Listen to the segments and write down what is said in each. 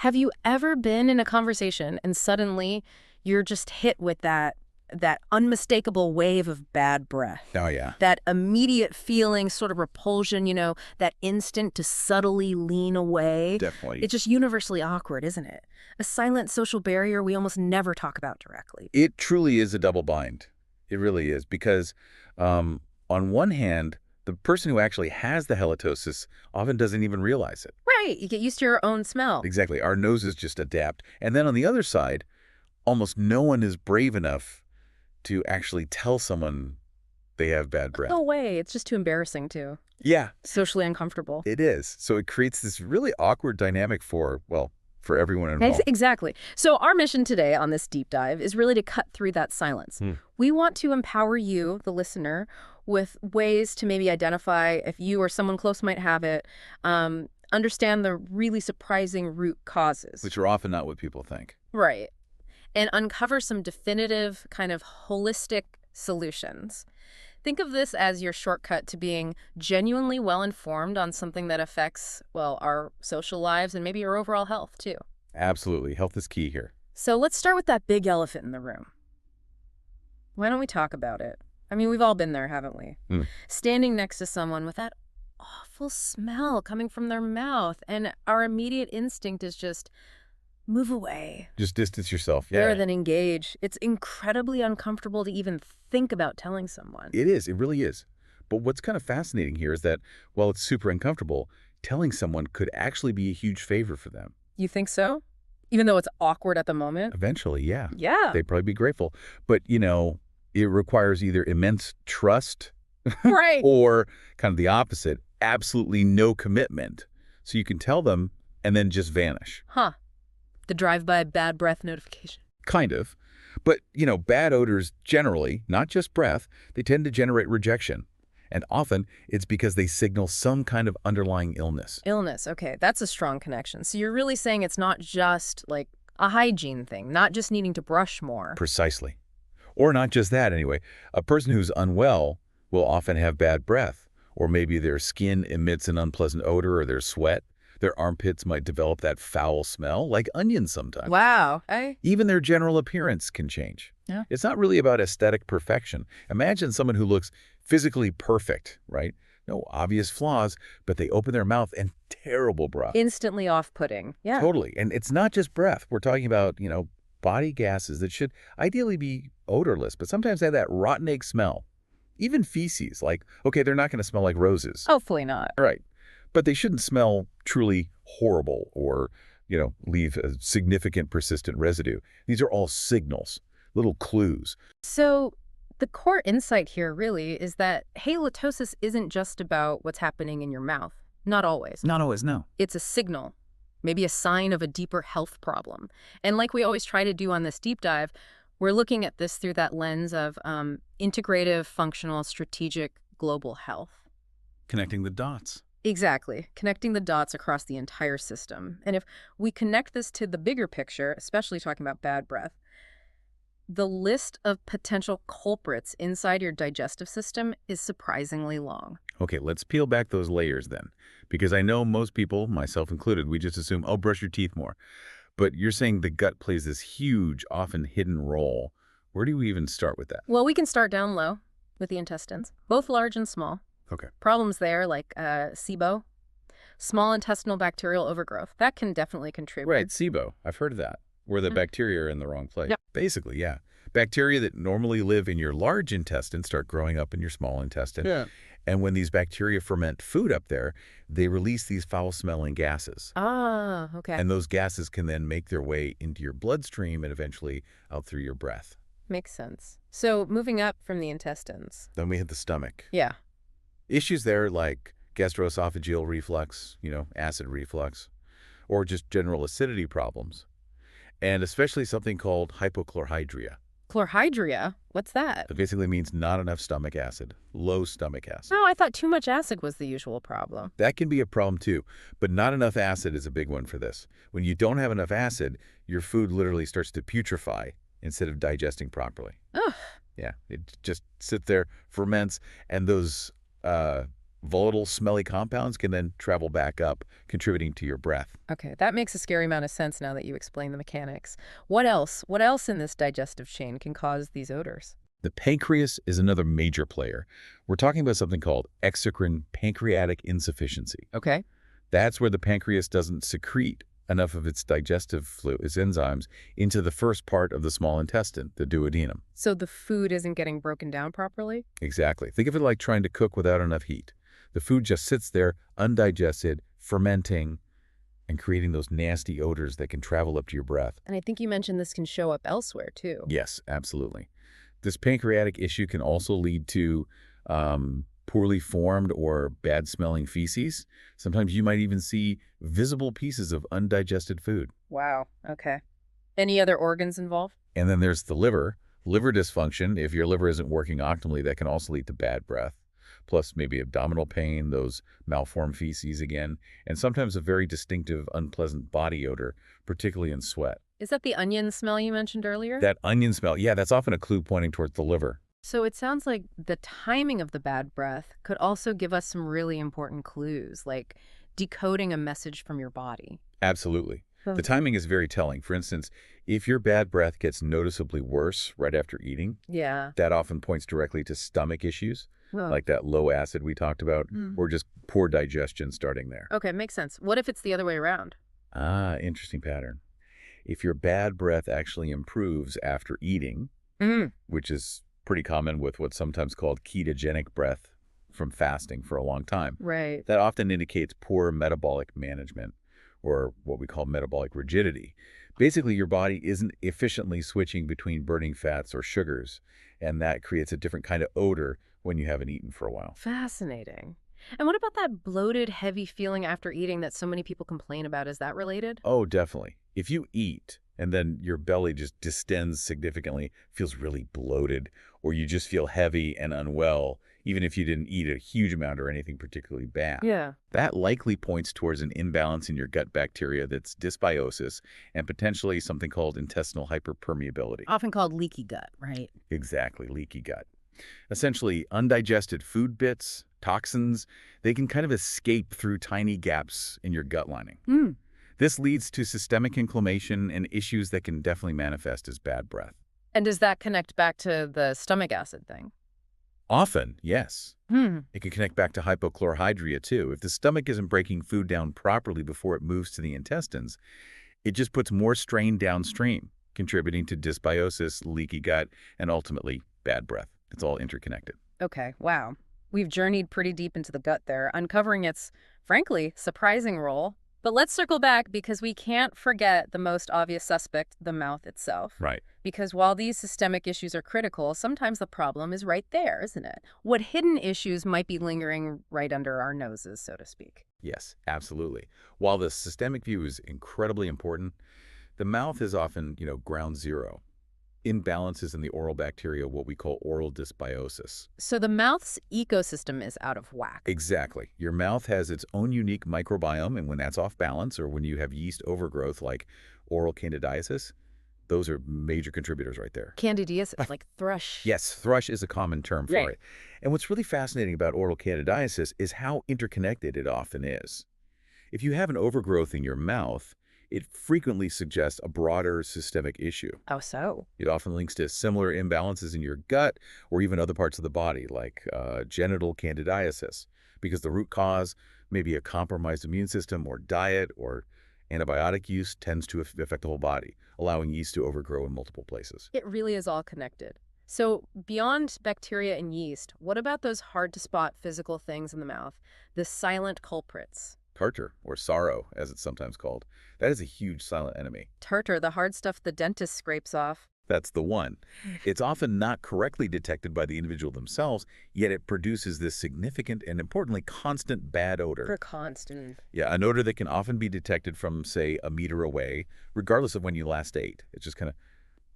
Have you ever been in a conversation and suddenly you're just hit with that unmistakable wave of bad breath? Oh, yeah. That immediate feeling, sort of repulsion, that instinct to subtly lean away. Definitely. It's just universally awkward, isn't it? A silent social barrier we almost never talk about directly. It truly is a double bind. It really is, because on one hand, the person who actually has the halitosis often doesn't even realize it. Right, you get used to your own smell. Exactly. Our noses just adapt. And then on the other side, almost no one is brave enough to actually tell someone they have bad breath. No way, it's just too embarrassing too. Yeah, Socially uncomfortable. it is. So it creates this really awkward dynamic for everyone involved. Exactly. So our mission today on this deep dive is really to cut through that silence. We want to empower you, the listener, with ways to maybe identify if you or someone close might have it, understand the really surprising root causes. Which are often not what people think. Right. And uncover some definitive kind of holistic solutions. Think of this as your shortcut to being genuinely well-informed on something that affects, well, our social lives and maybe our overall health, too. Absolutely. Health is key here. So let's start with that big elephant in the room. Why don't we talk about it? I mean, we've all been there, haven't we? Standing next to someone with that awful smell coming from their mouth, and our immediate instinct is just move away. Just distance yourself. Yeah. Rather than engage. It's incredibly uncomfortable to even think about telling someone. It is. It really is. But what's kind of fascinating here is that while it's super uncomfortable, telling someone could actually be a huge favor for them. You think so? Even though it's awkward at the moment? Eventually, yeah. Yeah. They'd probably be grateful. But, it requires either immense trust Right. or kind of the opposite, absolutely no commitment. So you can tell them and then just vanish. Huh. The drive-by bad breath notification. Kind of. But, bad odors generally, not just breath, they tend to generate rejection. And often it's because they signal some kind of underlying illness. Illness, okay. That's a strong connection. So you're really saying it's not just like a hygiene thing, not just needing to brush more. Precisely. Or not just that, anyway. A person who's unwell will often have bad breath, or maybe their skin emits an unpleasant odor, or their sweat. Their armpits might develop that foul smell, like onions sometimes. Wow. Even their general appearance can change. Yeah. It's not really about aesthetic perfection. Imagine someone who looks physically perfect, right? No obvious flaws, but they open their mouth and terrible breath. Instantly off-putting. Yeah. Totally. And it's not just breath. We're talking about, body gases that should ideally be odorless, but sometimes they have that rotten egg smell. Even feces, like, okay, they're not going to smell like roses. Hopefully not. Right. But they shouldn't smell truly horrible or, leave a significant persistent residue. These are all signals, little clues. So the core insight here really is that halitosis isn't just about what's happening in your mouth. Not always. Not always, no. It's a signal, maybe a sign of a deeper health problem. And like we always try to do on this deep dive, we're looking at this through that lens of integrative, functional, strategic, global health. Connecting the dots. Exactly. Connecting the dots across the entire system. And if we connect this to the bigger picture, especially talking about bad breath, the list of potential culprits inside your digestive system is surprisingly long. Okay, let's peel back those layers then. Because I know most people, myself included, we just assume, oh, brush your teeth more. But you're saying the gut plays this huge, often hidden role. Where do we even start with that? Well, we can start down low with the intestines, both large and small. Okay. Problems there like SIBO, small intestinal bacterial overgrowth. That can definitely contribute. Right, SIBO. I've heard of that, where the bacteria are in the wrong place. Yep. Basically, yeah. Bacteria that normally live in your large intestine start growing up in your small intestine. Yeah. And when these bacteria ferment food up there, they release these foul-smelling gases. Ah, okay. And those gases can then make their way into your bloodstream and eventually out through your breath. Makes sense. So moving up from the intestines. Then we hit the stomach. Yeah. Issues there like gastroesophageal reflux, acid reflux, or just general acidity problems. And especially something called hypochlorhydria. Chlorhydria? What's that? It basically means not enough stomach acid, low stomach acid. Oh, I thought too much acid was the usual problem. That can be a problem too, but not enough acid is a big one for this. When you don't have enough acid, your food literally starts to putrefy instead of digesting properly. Ugh. Yeah, it just sits there, ferments, and those Volatile, smelly compounds can then travel back up, contributing to your breath. Okay, that makes a scary amount of sense now that you explain the mechanics. What else? What else in this digestive chain can cause these odors? The pancreas is another major player. We're talking about something called exocrine pancreatic insufficiency. Okay. That's where the pancreas doesn't secrete enough of its digestive fluid, its enzymes, into the first part of the small intestine, the duodenum. So the food isn't getting broken down properly? Exactly. Think of it like trying to cook without enough heat. The food just sits there, undigested, fermenting, and creating those nasty odors that can travel up to your breath. And I think you mentioned this can show up elsewhere, too. Yes, absolutely. This pancreatic issue can also lead to poorly formed or bad-smelling feces. Sometimes you might even see visible pieces of undigested food. Wow, okay. Any other organs involved? And then there's the liver. Liver dysfunction, if your liver isn't working optimally, that can also lead to bad breath. Plus maybe abdominal pain, those malformed feces again, and sometimes a very distinctive, unpleasant body odor, particularly in sweat. Is that the onion smell you mentioned earlier? That onion smell, yeah, that's often a clue pointing towards the liver. So it sounds like the timing of the bad breath could also give us some really important clues, like decoding a message from your body. Absolutely. The timing is very telling. For instance, if your bad breath gets noticeably worse right after eating, Yeah. that often points directly to stomach issues, Huh. like that low acid we talked about, or just poor digestion starting there. Okay, makes sense. What if it's the other way around? Ah, interesting pattern. If your bad breath actually improves after eating, which is pretty common with what's sometimes called ketogenic breath from fasting for a long time, Right. that often indicates poor metabolic management, or what we call metabolic rigidity. Basically, your body isn't efficiently switching between burning fats or sugars, and that creates a different kind of odor when you haven't eaten for a while. Fascinating. And what about that bloated, heavy feeling after eating that so many people complain about? Is that related? Oh, definitely. If you eat and then your belly just distends significantly, feels really bloated, or you just feel heavy and unwell, even if you didn't eat a huge amount or anything particularly bad. Yeah. That likely points towards an imbalance in your gut bacteria that's dysbiosis and potentially something called intestinal hyperpermeability. Often called leaky gut, right? Exactly, leaky gut. Essentially, undigested food bits, toxins, they can kind of escape through tiny gaps in your gut lining. This leads to systemic inflammation and issues that can definitely manifest as bad breath. And does that connect back to the stomach acid thing? Often, yes. It can connect back to hypochlorhydria, too. If the stomach isn't breaking food down properly before it moves to the intestines, it just puts more strain downstream, contributing to dysbiosis, leaky gut, and ultimately bad breath. It's all interconnected. Okay, wow. We've journeyed pretty deep into the gut there, uncovering its, frankly, surprising role. But let's circle back because we can't forget the most obvious suspect, the mouth itself. Right. Because while these systemic issues are critical, sometimes the problem is right there, isn't it? What hidden issues might be lingering right under our noses, so to speak? Yes, absolutely. While the systemic view is incredibly important, the mouth is often, ground zero. Imbalances in the oral bacteria, what we call oral dysbiosis. So the mouth's ecosystem is out of whack. Exactly. Your mouth has its own unique microbiome, and when that's off balance or when you have yeast overgrowth like oral candidiasis, those are major contributors right there. Candidiasis, like thrush. Yes, thrush is a common term for Right. it. And what's really fascinating about oral candidiasis is how interconnected it often is. If you have an overgrowth in your mouth, it frequently suggests a broader systemic issue. Oh, so? It often links to similar imbalances in your gut or even other parts of the body, like genital candidiasis, because the root cause may be a compromised immune system or diet or antibiotic use tends to affect the whole body, allowing yeast to overgrow in multiple places. It really is all connected. So beyond bacteria and yeast, what about those hard-to-spot physical things in the mouth, the silent culprits? Tartar, or sorrow, as it's sometimes called, that is a huge silent enemy. Tartar, the hard stuff the dentist scrapes off. That's the one. It's often not correctly detected by the individual themselves, yet it produces this significant and importantly constant bad odor. For constant. Yeah, an odor that can often be detected from, say, a meter away, regardless of when you last ate. It just kind of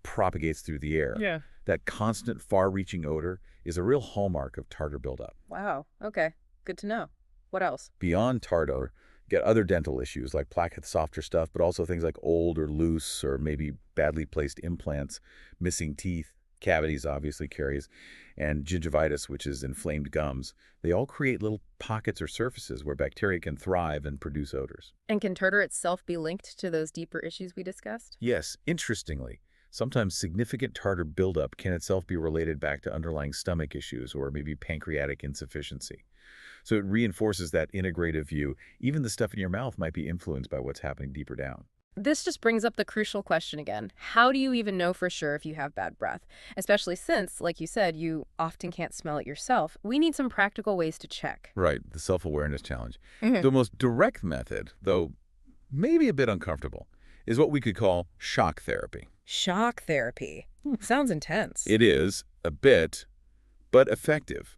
propagates through the air. Yeah. That constant, far-reaching odor is a real hallmark of tartar buildup. Wow. Okay. Good to know. What else? Beyond tartar, get other dental issues like plaque and softer stuff, but also things like old or loose or maybe badly placed implants, missing teeth. cavities, obviously, caries, and gingivitis, which is inflamed gums. They all create little pockets or surfaces where bacteria can thrive and produce odors. And can tartar itself be linked to those deeper issues we discussed? Yes, interestingly, sometimes significant tartar buildup can itself be related back to underlying stomach issues or maybe pancreatic insufficiency. So it reinforces that integrative view. Even the stuff in your mouth might be influenced by what's happening deeper down. This just brings up the crucial question again. How do you even know for sure if you have bad breath? Especially since, like you said, you often can't smell it yourself. We need some practical ways to check. Right, the self-awareness challenge. Mhm. The most direct method, though maybe a bit uncomfortable, is what we could call shock therapy. Shock therapy. Sounds intense. It is a bit, but effective.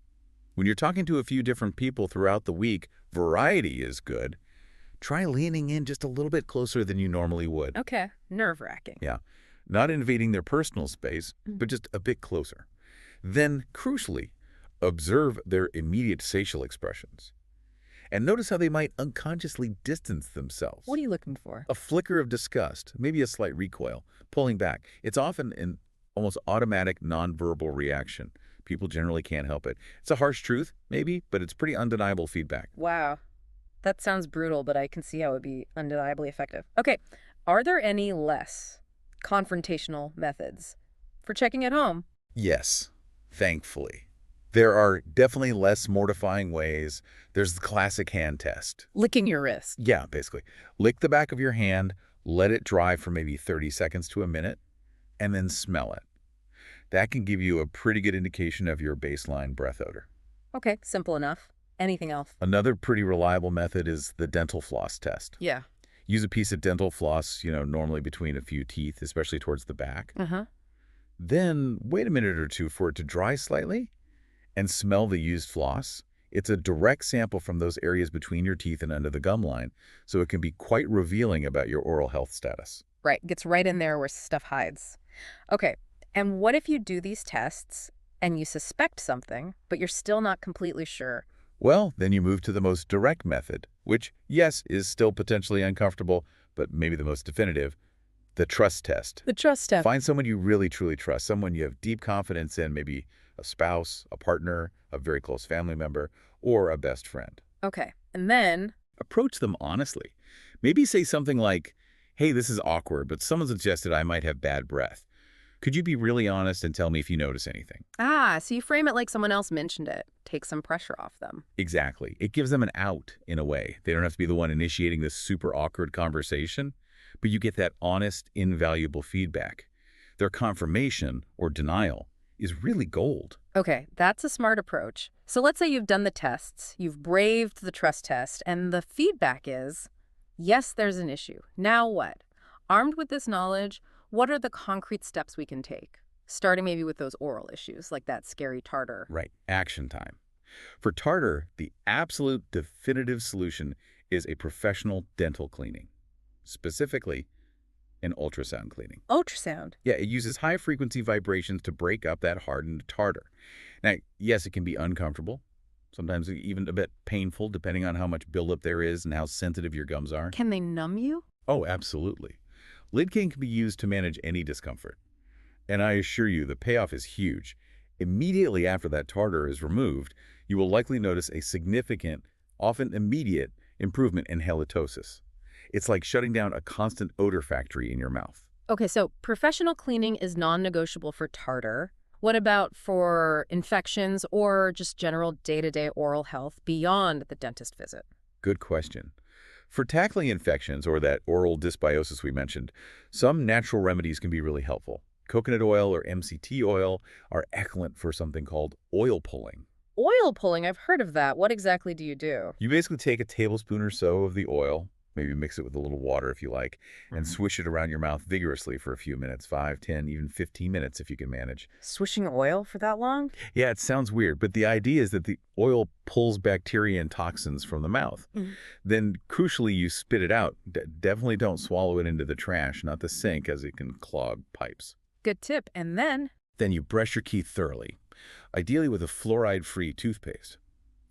When you're talking to a few different people throughout the week, variety is good. Try leaning in just a little bit closer than you normally would. Okay, nerve-wracking. Yeah, not invading their personal space, but just a bit closer. Then, crucially, observe their immediate facial expressions. And notice how they might unconsciously distance themselves. What are you looking for? A flicker of disgust, maybe a slight recoil, pulling back. It's often an almost automatic nonverbal reaction. People generally can't help it. It's a harsh truth, maybe, but it's pretty undeniable feedback. Wow. That sounds brutal, but I can see how it would be undeniably effective. Okay, are there any less confrontational methods for checking at home? Yes, thankfully. There are definitely less mortifying ways. There's the classic hand test. Licking your wrist. Yeah, basically. Lick the back of your hand, let it dry for maybe 30 seconds to a minute, and then smell it. That can give you a pretty good indication of your baseline breath odor. Okay, simple enough. Anything else? Another pretty reliable method is the dental floss test. Yeah. Use a piece of dental floss, normally between a few teeth, especially towards the back. Uh-huh. Then wait a minute or two for it to dry slightly and smell the used floss. It's a direct sample from those areas between your teeth and under the gum line, so it can be quite revealing about your oral health status. Right, gets right in there where stuff hides. Okay, and what if you do these tests and you suspect something, but you're still not completely sure? Well, then you move to the most direct method, which, yes, is still potentially uncomfortable, but maybe the most definitive, the trust test. The trust step. Find someone you really, truly trust, someone you have deep confidence in, maybe a spouse, a partner, a very close family member, or a best friend. Okay, and then? Approach them honestly. Maybe say something like, hey, this is awkward, but someone suggested I might have bad breath. Could you be really honest and tell me if you notice anything? So you frame it like someone else mentioned it. Take some pressure off them. Exactly. It gives them an out, in a way. They don't have to be the one initiating this super awkward conversation, but you get that honest, invaluable feedback. Their confirmation or denial is really gold. Okay, that's a smart approach. So let's say you've done the tests, you've braved the trust test, and the feedback is, yes, there's an issue. Now what? Armed with this knowledge, what are the concrete steps we can take? Starting maybe with those oral issues, like that scary tartar. Right. Action time. For tartar, the absolute definitive solution is a professional dental cleaning. Specifically, an ultrasound cleaning. Ultrasound? Yeah, it uses high-frequency vibrations to break up that hardened tartar. Now, yes, it can be uncomfortable, sometimes even a bit painful, depending on how much buildup there is and how sensitive your gums are. Can they numb you? Oh, absolutely. Lidocaine can be used to manage any discomfort. And I assure you, the payoff is huge. Immediately after that tartar is removed, you will likely notice a significant, often immediate, improvement in halitosis. It's like shutting down a constant odor factory in your mouth. Okay, so professional cleaning is non-negotiable for tartar. What about for infections or just general day-to-day oral health beyond the dentist visit? Good question. For tackling infections or that oral dysbiosis we mentioned, some natural remedies can be really helpful. Coconut oil or MCT oil are excellent for something called oil pulling. Oil pulling, I've heard of that. What exactly do you do? You basically take a tablespoon or so of the oil, maybe mix it with a little water if you like, and swish it around your mouth vigorously for a few minutes, 5, 10, even 15 minutes if you can manage. Swishing oil for that long? Yeah, it sounds weird, but the idea is that the oil pulls bacteria and toxins from the mouth. Then, crucially, you spit it out. Definitely don't swallow it into the trash, not the sink, as it can clog pipes. Good tip. And then? Then you brush your teeth thoroughly, ideally with a fluoride-free toothpaste.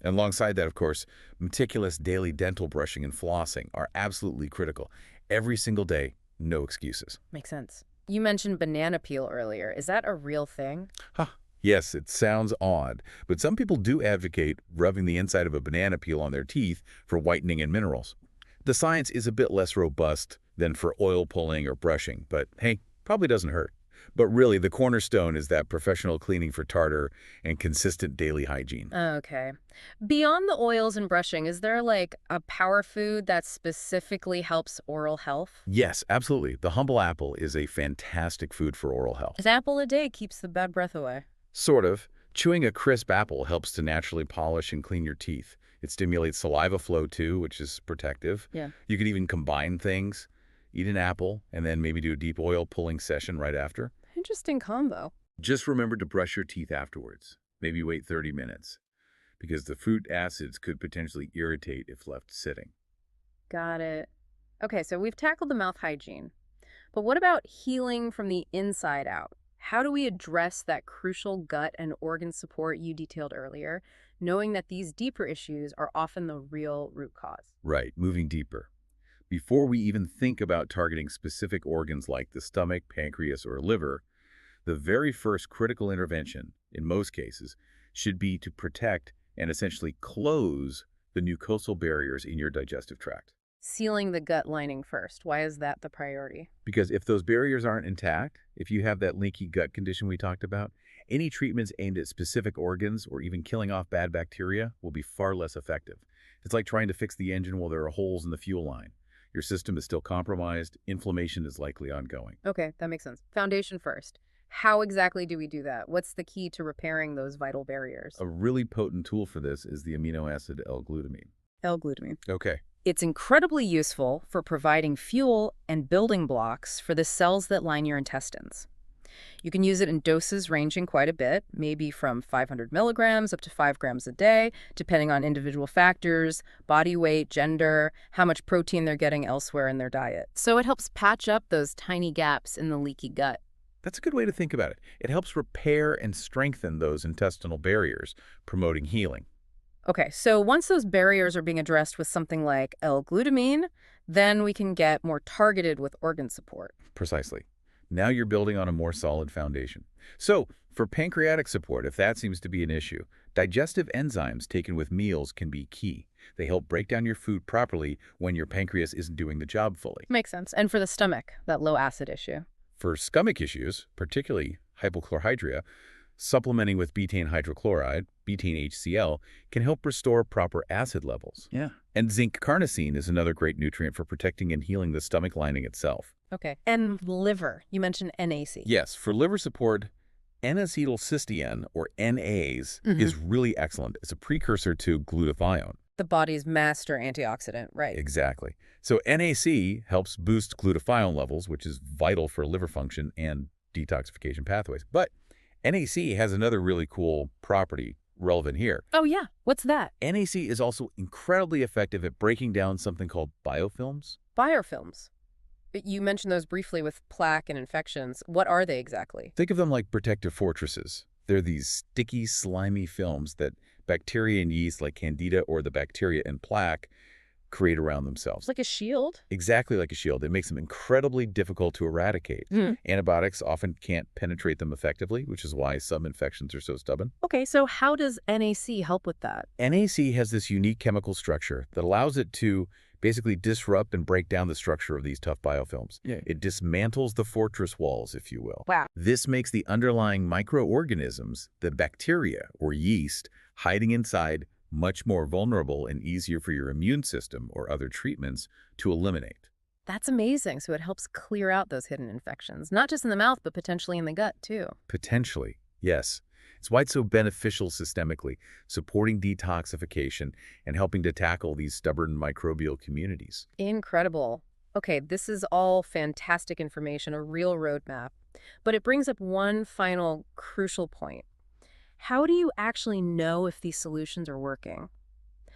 And alongside that, of course, meticulous daily dental brushing and flossing are absolutely critical. Every single day, no excuses. Makes sense. You mentioned banana peel earlier. Is that a real thing? Huh. Yes, it sounds odd, but some people do advocate rubbing the inside of a banana peel on their teeth for whitening and minerals. The science is a bit less robust than for oil pulling or brushing, but hey, probably doesn't hurt. But really, the cornerstone is that professional cleaning for tartar and consistent daily hygiene. Okay. Beyond the oils and brushing, is there like a power food that specifically helps oral health? Yes, absolutely. The humble apple is a fantastic food for oral health. An apple a day keeps the bad breath away. Sort of. Chewing a crisp apple helps to naturally polish and clean your teeth. It stimulates saliva flow too, which is protective. Yeah. You could even combine things, eat an apple, and then maybe do a deep oil pulling session right after. Interesting combo. Just remember to brush your teeth afterwards. Maybe wait 30 minutes, because the fruit acids could potentially irritate if left sitting. Got it. Okay, so we've tackled the mouth hygiene. But what about healing from the inside out? How do we address that crucial gut and organ support you detailed earlier, knowing that these deeper issues are often the real root cause? Right, moving deeper. Before we even think about targeting specific organs like the stomach, pancreas, or liver, the very first critical intervention, in most cases, should be to protect and essentially close the mucosal barriers in your digestive tract. Sealing the gut lining first. Why is that the priority? Because if those barriers aren't intact, if you have that leaky gut condition we talked about, any treatments aimed at specific organs or even killing off bad bacteria will be far less effective. It's like trying to fix the engine while there are holes in the fuel line. Your system is still compromised, inflammation is likely ongoing. Okay, that makes sense. Foundation first. How exactly do we do that? What's the key to repairing those vital barriers? A really potent tool for this is the amino acid L-glutamine. L-glutamine. Okay. It's incredibly useful for providing fuel and building blocks for the cells that line your intestines. You can use it in doses ranging quite a bit, maybe from 500 milligrams up to 5 grams a day, depending on individual factors, body weight, gender, how much protein they're getting elsewhere in their diet. So it helps patch up those tiny gaps in the leaky gut. That's a good way to think about it. It helps repair and strengthen those intestinal barriers, promoting healing. Okay, so once those barriers are being addressed with something like L-glutamine, then we can get more targeted with organ support. Precisely. Now you're building on a more solid foundation. So, for pancreatic support, if that seems to be an issue, digestive enzymes taken with meals can be key. They help break down your food properly when your pancreas isn't doing the job fully. Makes sense. And for the stomach, that low acid issue. For stomach issues, particularly hypochlorhydria, supplementing with betaine hydrochloride, betaine HCl, can help restore proper acid levels. Yeah. And zinc carnosine is another great nutrient for protecting and healing the stomach lining itself. Okay. And liver. You mentioned NAC. Yes, for liver support, N-acetylcysteine, or NAs, is really excellent. It's a precursor to glutathione. The body's master antioxidant, right? Exactly. So NAC helps boost glutathione levels, which is vital for liver function and detoxification pathways. But NAC has another really cool property relevant here. Oh, yeah. What's that? NAC is also incredibly effective at breaking down something called biofilms. Biofilms. You mentioned those briefly with plaque and infections. What are they exactly? Think of them like protective fortresses. They're these sticky, slimy films that bacteria and yeast like Candida or the bacteria in plaque create around themselves. It's like a shield? Exactly like a shield. It makes them incredibly difficult to eradicate. Antibiotics often can't penetrate them effectively, which is why some infections are so stubborn. Okay, so how does NAC help with that? NAC has this unique chemical structure that allows it to basically disrupt and break down the structure of these tough biofilms. Yeah. It dismantles the fortress walls, if you will. Wow. This makes the underlying microorganisms, the bacteria or yeast, hiding inside much more vulnerable and easier for your immune system or other treatments to eliminate. That's amazing. So it helps clear out those hidden infections, not just in the mouth, but potentially in the gut, too. Potentially, yes. It's why it's so beneficial systemically, supporting detoxification and helping to tackle these stubborn microbial communities. Incredible. Okay, this is all fantastic information, a real roadmap. But it brings up one final crucial point. How do you actually know if these solutions are working?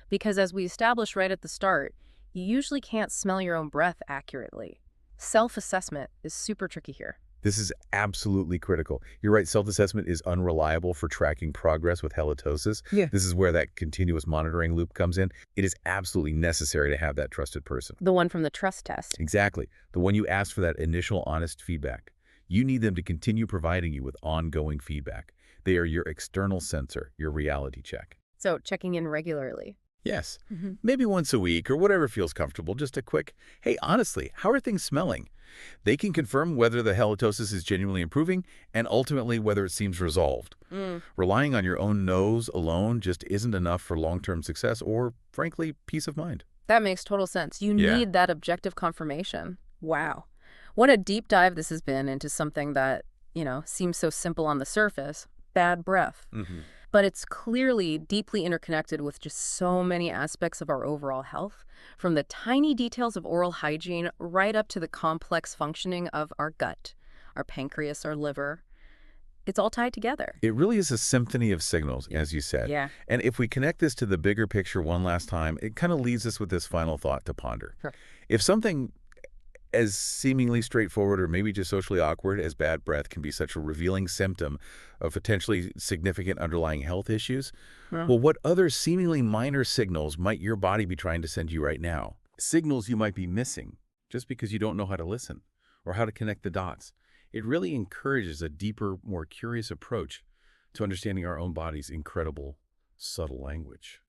Because as we established right at the start, you usually can't smell your own breath accurately. Self-assessment is super tricky here. This is absolutely critical. You're right, self-assessment is unreliable for tracking progress with halitosis. Yeah. This is where that continuous monitoring loop comes in. It is absolutely necessary to have that trusted person. The one from the trust test. Exactly. The one you asked for that initial honest feedback. You need them to continue providing you with ongoing feedback. They are your external sensor, your reality check. So checking in regularly. Yes, Hmm. maybe once a week or whatever feels comfortable, just a quick, hey, honestly, how are things smelling? They can confirm whether the halitosis is genuinely improving and ultimately whether it seems resolved. Mm, Relying on your own nose alone just isn't enough for long-term success or, frankly, peace of mind. that makes total sense. You Yeah. need that objective confirmation. Wow. What a deep dive this has been into something that, seems so simple on the surface, bad breath. Hmm. But it's clearly deeply interconnected with just so many aspects of our overall health, from the tiny details of oral hygiene right up to the complex functioning of our gut, our pancreas, our liver. It's all tied together. It really is a symphony of signals, as you said. Yeah. And if we connect this to the bigger picture one last time, it kind of leaves us with this final thought to ponder. Sure. If something as seemingly straightforward or maybe just socially awkward as bad breath can be such a revealing symptom of potentially significant underlying health issues, Yeah. well, what other seemingly minor signals might your body be trying to send you right now? Signals you might be missing just because you don't know how to listen or how to connect the dots. It really encourages a deeper, more curious approach to understanding our own body's incredible, subtle language.